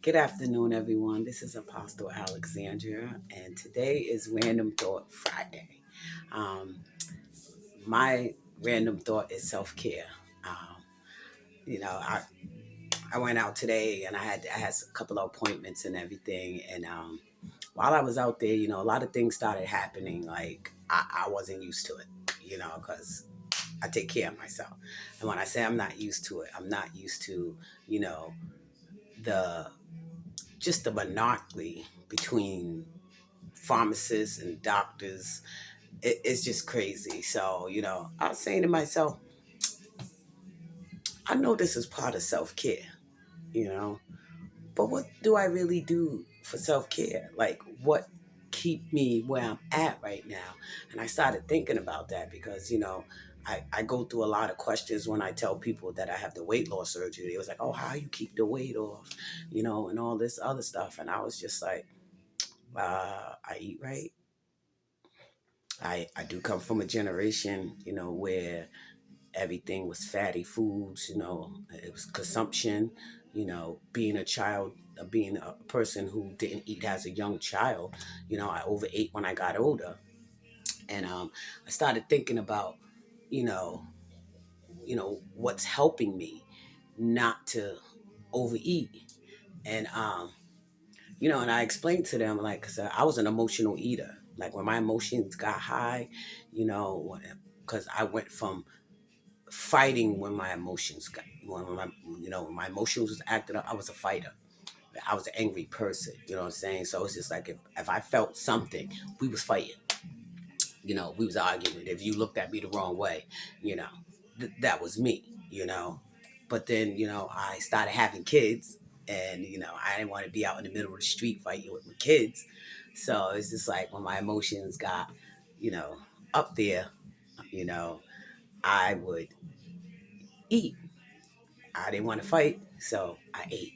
Good afternoon, everyone. This is Apostle Alexandria, and today is Random Thought Friday. Um, my random thought is self care. Um, you know, I, I went out today and I had a couple of appointments and everything, and while I was out there, a lot of things started happening. Like I wasn't used to it, because I take care of myself, and when I say I'm not used to it, I'm not used to, you know, the just the monarchy between pharmacists and doctors. It's just crazy. So, I was saying to myself, I know this is part of self care, you know, but what do I really do for self care? Like, what keep me where I'm at right now? And I started thinking about that because, I go through a lot of questions when I tell people that I have the weight loss surgery. It was like, oh, how you keep the weight off, and all this other stuff. And I was just like, I eat right. I do come from a generation, where everything was fatty foods, it was consumption, being a child, being a person who didn't eat as a young child, I overate when I got older. And I started thinking about, you know, what's helping me not to overeat. And and I explained to them, like, cause I was an emotional eater. Like when my emotions got high, because I went from fighting when my emotions got, when my emotions was acting up, I was a fighter. I was an angry person, you know what I'm saying? So it's just like if I felt something, we was fighting, we was arguing. If you looked at me the wrong way, you know, that was me, But then, I started having kids and, I didn't want to be out in the middle of the street fighting with my kids. So it's just like when my emotions got, you know, up there, you know, I would eat. I didn't want to fight, so I ate.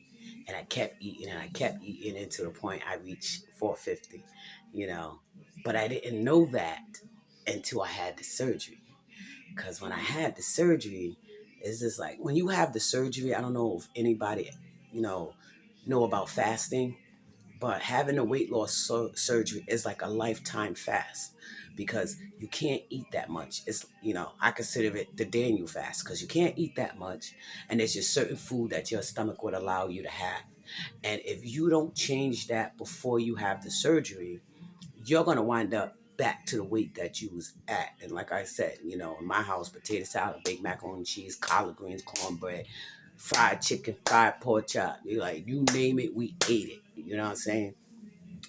And I kept eating and I kept eating and to the point I reached 450, you know. But I didn't know that until I had the surgery. Because when I had the surgery, it's just like when you have the surgery, I don't know if anybody, you know, know about fasting, but having a weight loss surgery is like a lifetime fast because you can't eat that much. It's, I consider it the Daniel fast because you can't eat that much. And there's just certain food that your stomach would allow you to have. And if you don't change that before you have the surgery, you're going to wind up back to the weight that you was at. And like I said, in my house, potato salad, baked macaroni and cheese, collard greens, cornbread, fried chicken, fried pork chop. You name it, we ate it. You know what I'm saying?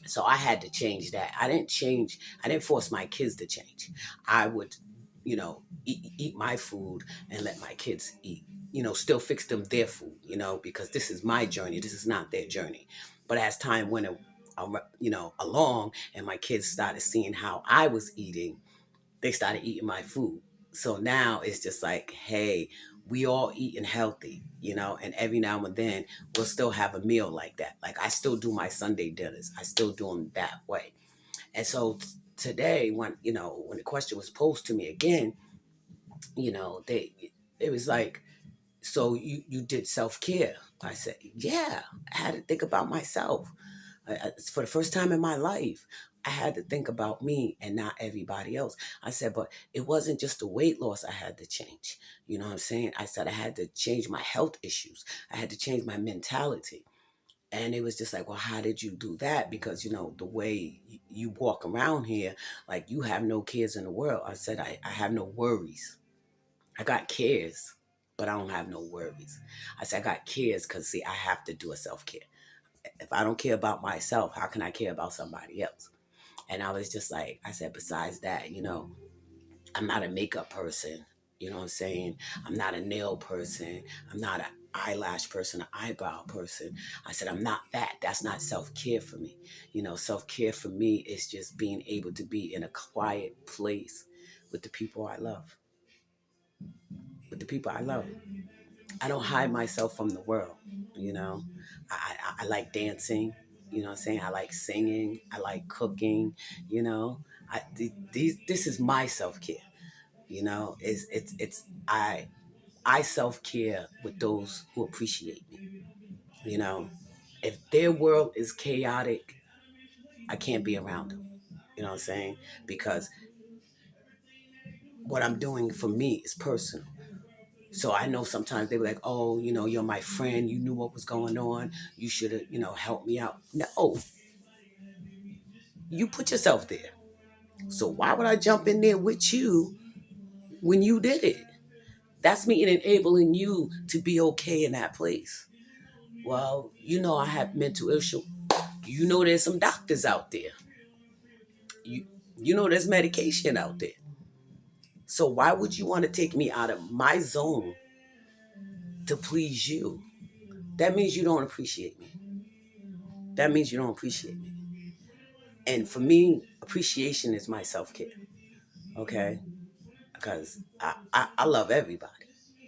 So I had to change that. I didn't force my kids to change. I would, eat my food and let my kids eat, still fix them their food, because this is my journey. This is not their journey. But as time went, along and my kids started seeing how I was eating, they started eating my food. So now it's just like, hey, we all eating healthy, and every now and then we'll still have a meal like that. Like I still do my Sunday dinners. I still do them that way. And so today, when the question was posed to me again, they it was like, so you did self-care. I said, yeah, I had to think about myself. For the first time in my life, I had to think about me and not everybody else. I said, but it wasn't just the weight loss I had to change. You know what I'm saying? I said I had to change my health issues. I had to change my mentality. And it was just like, well, how did you do that? Because, the way you walk around here, like you have no cares in the world. I said, I have no worries. I got cares, but I don't have no worries. I said, I got cares because, see, I have to do a self care. If I don't care about myself, how can I care about somebody else? And I was just like, I said, besides that, I'm not a makeup person. You know what I'm saying? I'm not a nail person. I'm not an eyelash person, an eyebrow person. I said, I'm not that. That's not self care for me. Self care for me is just being able to be in a quiet place with the people I love. With the people I love. I don't hide myself from the world. You know, I like dancing. You know what I'm saying? I like singing. I like cooking. You know, this is my self care. It's I self care with those who appreciate me. You know, If their world is chaotic, I can't be around them. You know what I'm saying? Because what I'm doing for me is personal. So I know sometimes they were like, oh, you're my friend. You knew what was going on. You should have, helped me out. No, you put yourself there. So why would I jump in there with you when you did it? That's me enabling you to be okay in that place. Well, I have mental issue. There's some doctors out there. You, there's medication out there. So why would you want to take me out of my zone to please you? That means you don't appreciate me. That means you don't appreciate me. And for me, appreciation is my self-care. Okay? Because I love everybody.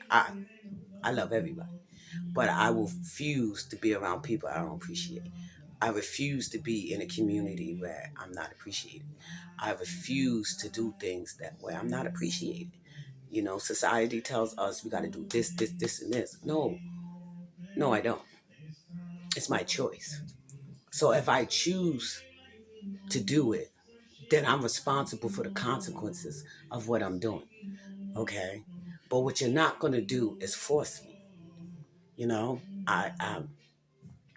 I I love everybody. But I will refuse to be around people I don't appreciate. I refuse to be in a community where I'm not appreciated. I refuse to do things that where I'm not appreciated. Society tells us we got to do this, this, this, and this. No, I don't. It's my choice. So if I choose to do it, then I'm responsible for the consequences of what I'm doing. Okay? But what you're not going to do is force me. You know, I'm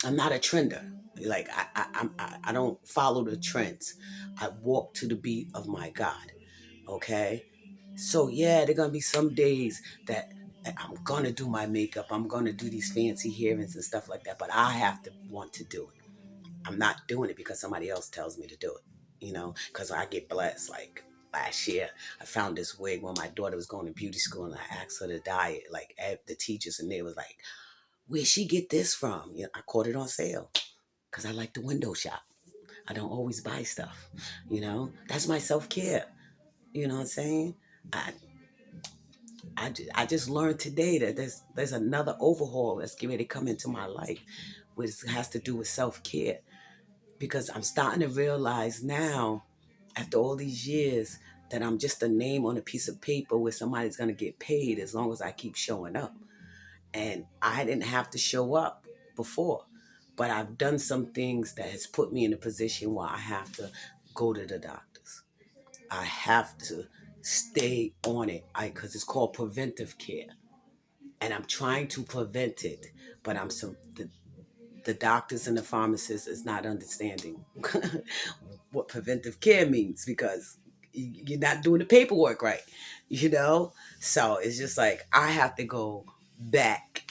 not a trender. Like I don't follow the trends. I walk to the beat of my God. Okay? So yeah, there gonna be some days that I'm gonna do my makeup. I'm gonna do these fancy hearings and stuff like that. But I have to want to do it. I'm not doing it because somebody else tells me to do it. Because I get blessed. Like last year, I found this wig when my daughter was going to beauty school, and I asked her to dye it. Like the teachers and they was like, "Where'd she get this from?" I caught it on sale because I like to window shop. I don't always buy stuff. That's my self care. You know what I'm saying? I I just learned today that there's another overhaul that's getting ready to come into my life, which has to do with self care. Because I'm starting to realize now, after all these years, that I'm just a name on a piece of paper where somebody's gonna get paid as long as I keep showing up. And I didn't have to show up before, but I've done some things that has put me in a position where I have to go to the doctors. I have to stay on it because it's called preventive care, and I'm trying to prevent it. But the doctors and the pharmacists is not understanding what preventive care means because you're not doing the paperwork right, So it's just like I have to go back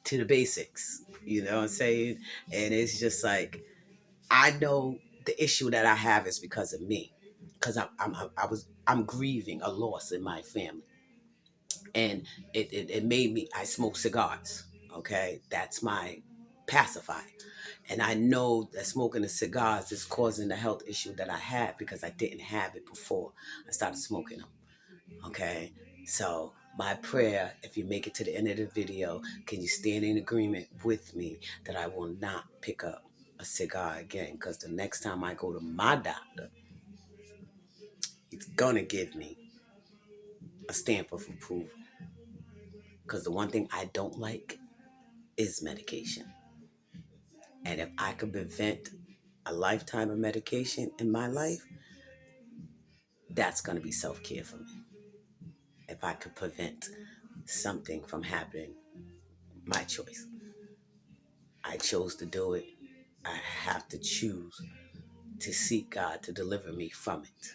to the basics. You know what I'm saying? And it's just like I know the issue that I have is because of me, because I'm grieving a loss in my family, and it made me. I smoke cigars. Okay, that's my pacifier, and I know that smoking the cigars is causing the health issue that I have because I didn't have it before I started smoking them. Okay, so my prayer, if you make it to the end of the video, can you stand in agreement with me that I will not pick up a cigar again? Because the next time I go to my doctor, he's gonna give me a stamp of approval. Because the one thing I don't like is medication. And if I could prevent a lifetime of medication in my life, that's going to be self-care for me. If I could prevent something from happening, my choice. I chose to do it. I have to choose to seek God to deliver me from it.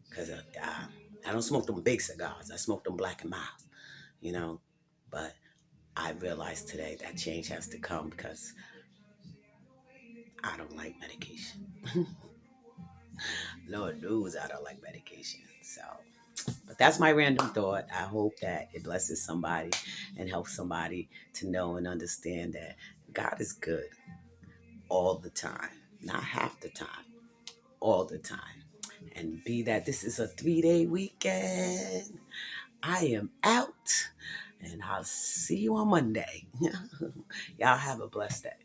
Because I don't smoke them big cigars. I smoke them Black and Miles, you know. But I realized today that change has to come because I don't like medication. Lord knows I don't like medication. So, but that's my random thought. I hope that it blesses somebody and helps somebody to know and understand that God is good all the time, not half the time, all the time. And be that this is a 3-day weekend, I am out and I'll see you on Monday. Y'all have a blessed day.